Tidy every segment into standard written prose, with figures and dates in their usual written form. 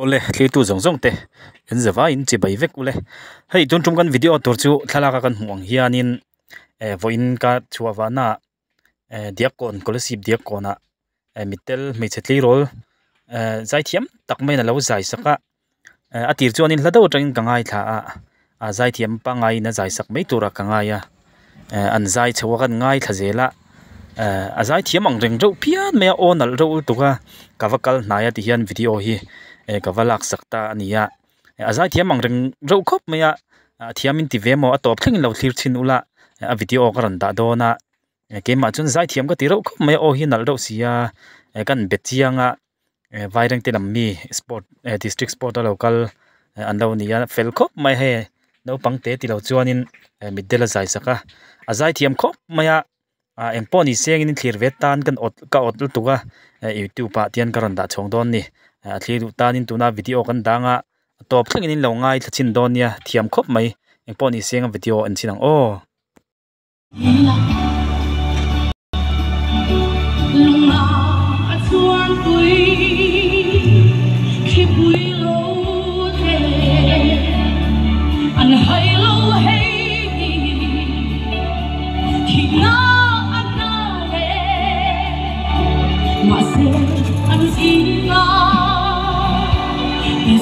ole thli tu zong zong te en zawa in chi bai vek ule hei tun tum kan video tur chu thalaka kan hmuang hianin voin ka chuawa na diakon scholarship diakona Mitdel mei chetli rol zaithiam tak mai na lo zaisaka atir chuanin hlado tangin kangai tha a zaithiam pa ngai na zaisak mei tura kangai an zai chhawa kan ngai thazela a zaithiam ang reng ro pian me onal ro tuka kawakal naya ti hian video hi kavalak sakta ania zaithiam ang reng ro khop me thiamin ti vemo atop thlengin lo thlir chin ula a video karan da dona kema chun zaithiam ka ti ro khop me o hi nal ro sia kan bechianga vaireng te lammi sport district sport local anlo nia fel khop mai he no pangte ti lo chuanin Mitdel zaisaka a zaithiam khop maya engponi sengin thlir vetan kan ot tuga YouTube pa tian karan da chong don ni thlir tanin tuna video kan danga top thlengin lo ngai thachin don nia thiam khop mai engponi seng video an chinang o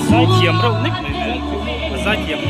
zaithiam ro nik zaithiam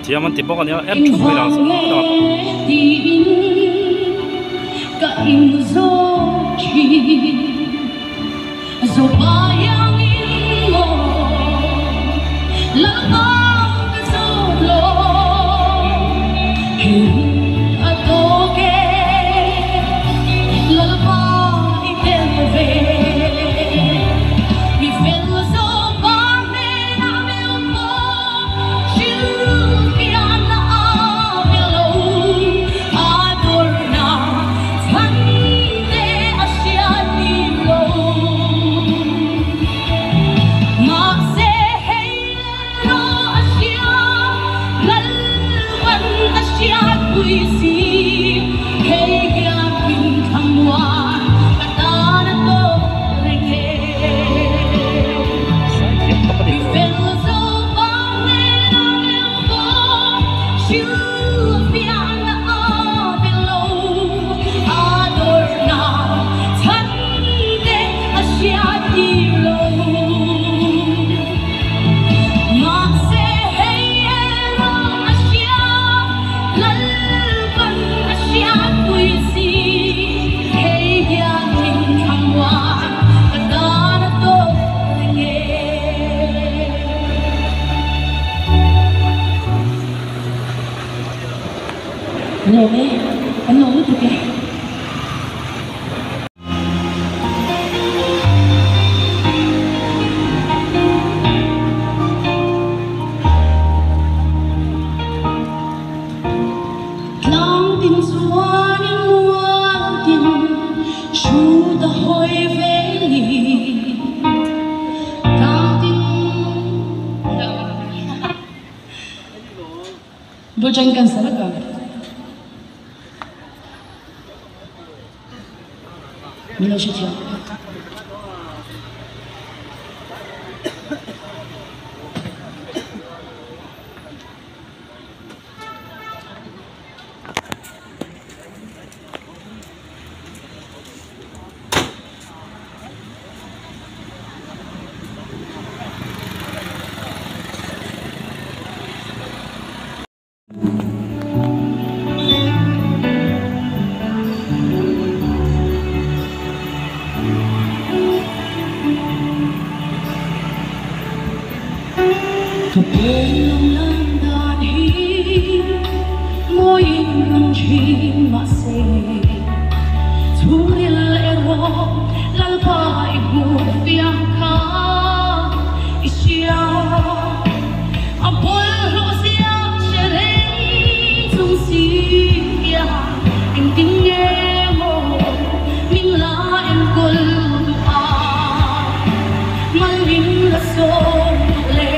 Tiaman tibok kan ya chuk mai lang Jangan salah Mila siya. nung chi mà se thuril ero lalpa ibu fiang ka isia apol rosia shereng sung sia in tinge mo min la en kol a malin la so le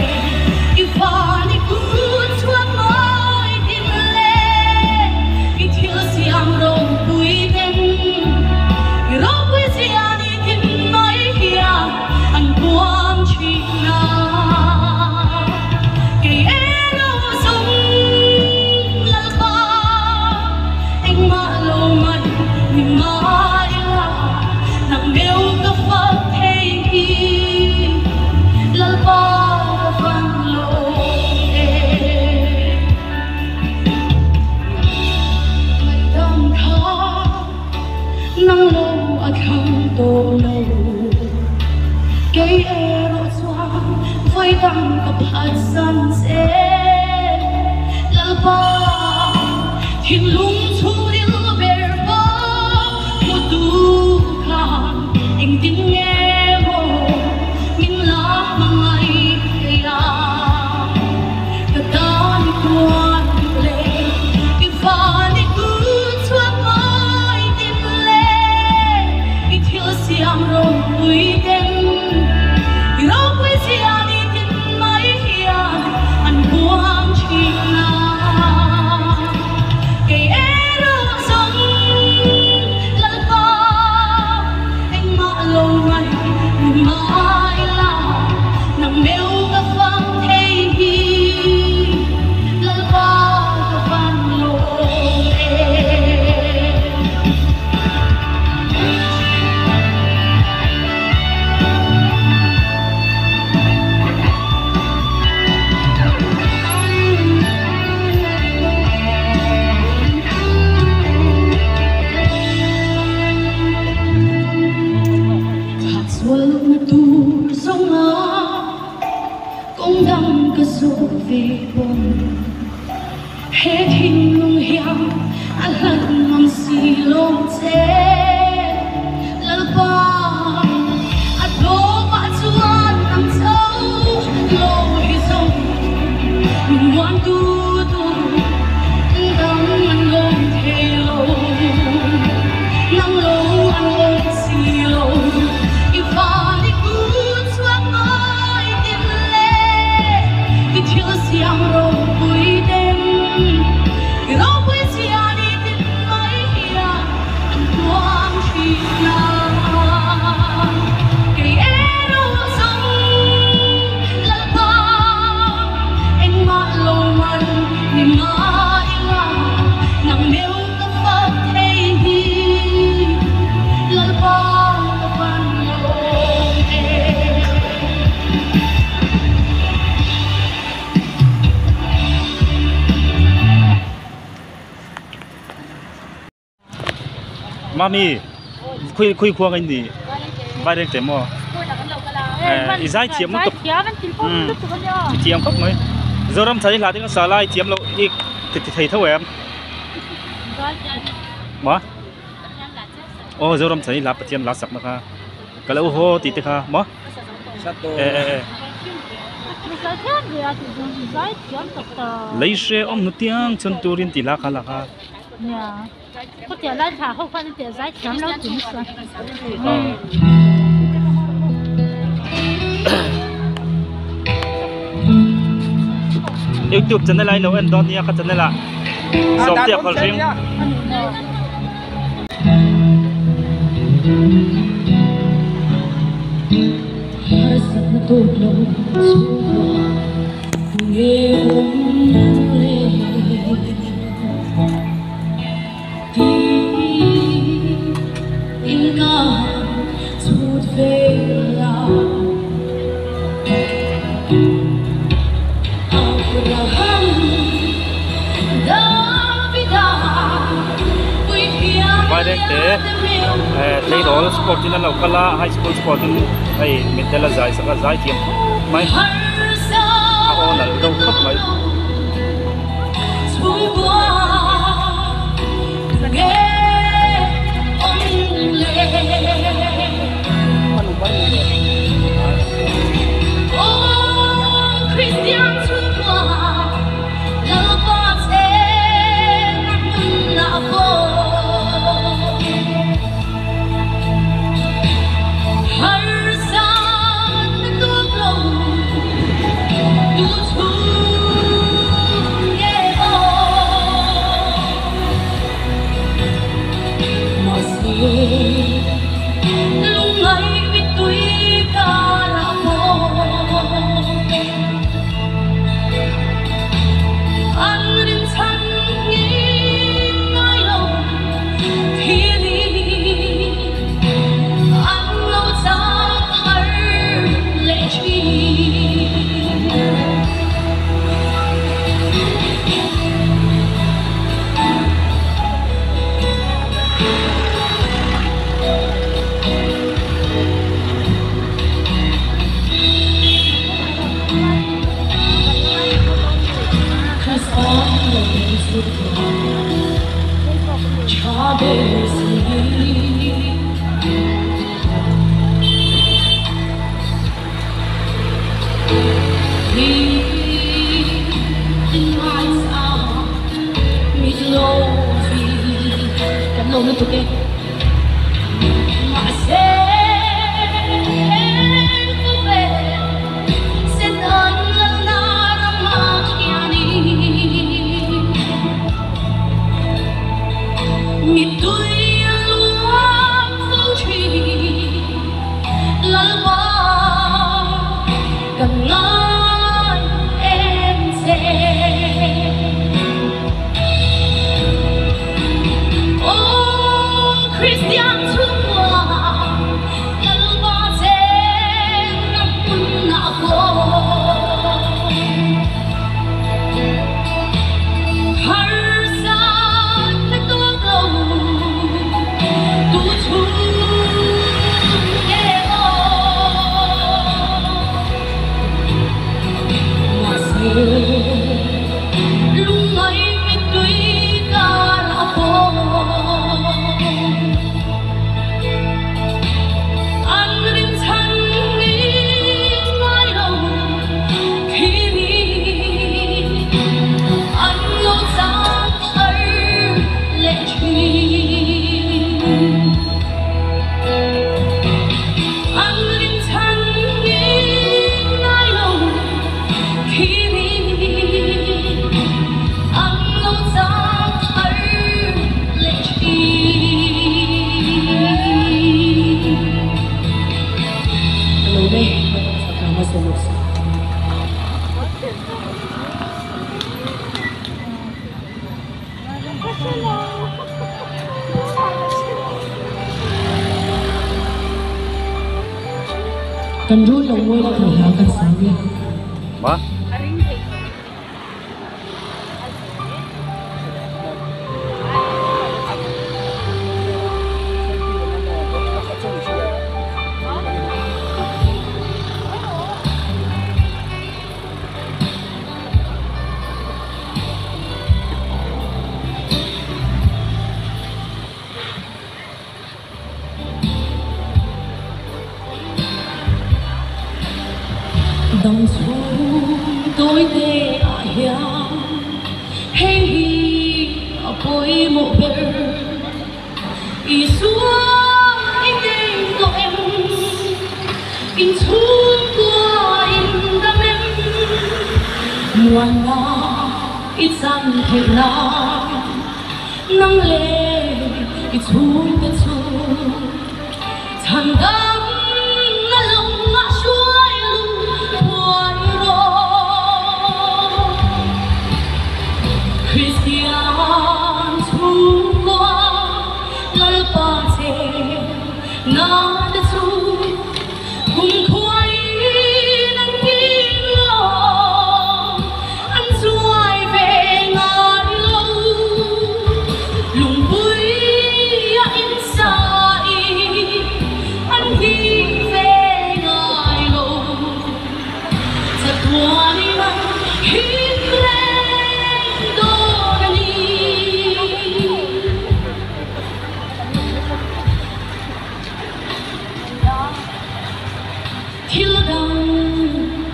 ifani kun chuan mai din le i thil siam rong pui den i ro pui sia ni tin mai hia an buang chi na ke ero sung lal ba eng ma lo mai ni mai la nang meu ka fa thei hi lal ba van lo e mai dam kha nang lo a khang to lo ke ero chuan vai dam ka phat san se lal ba thil lung chu dil ber ba mo tu khan eng tin nge mo min la mangai ya ka tan tuan le i fa ni ku chuan mai tin le i thil siam rong pui den i ro pui sia ni tin mai hia an buang chi na ke ero song lal pa eng ma lo mai mai la nang meu ka phang thei hi lal pa ka van lo e Swal na tur songa kong dam ka so ve bon he thin lung hiam a hlan mang si long che lal pa a do pa chuan nam chau lo hi song wan tu tu dam an long the lo nang lo an long si lo ifani kun chuan mai tin le i thil siam ro pui den i ro pui sia ni tin mai hia an buang chi na ke ero song lal pa eng ma lo man ni mai la nang meu ka fa thei hi lal pa ka van lo e Mami, khui khuang anh đi, vai đây tem mò, izai thiam nó tục, thiam khóc mấy, giờ làm thấy là tiếng xà lai thiam lâu, đi thầy thâu em, mà, giờ làm thấy là thiam lá sặc mà ha, cái lâu ho tí ha, mà, lấy xe ông nó tiếng chân turin tí lá ha. có thể là thả không phải để giải chấm lâu chính xác. YouTube channel này lâu anh đón nha, các channel là sống tiệc còn riêng. Lấy đó sport trên là kala high school sport trên hay Mitdel zaisak zaithiam mai ako na đâu khóc mai Cần rút lòng môi là khởi hào cần sáng đi. Hả?当初tôi tê à hiya hey hi a boy mo ber I xuống anh đến có em in chung qua in đam em muôn na ít sang thế na nang lệ ít chung cái chung thằng đam na lòng ngã xuôi Christian chung qua lal pa che na de chu cùng khoai nang kim lo anh xuôi về ngài lâu lùng bụi in sai anh đi về ngài lâu thật hoa đi nắng hít lên đôi thiếu đau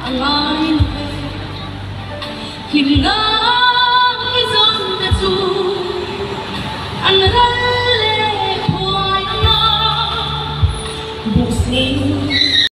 anh ai khi ngã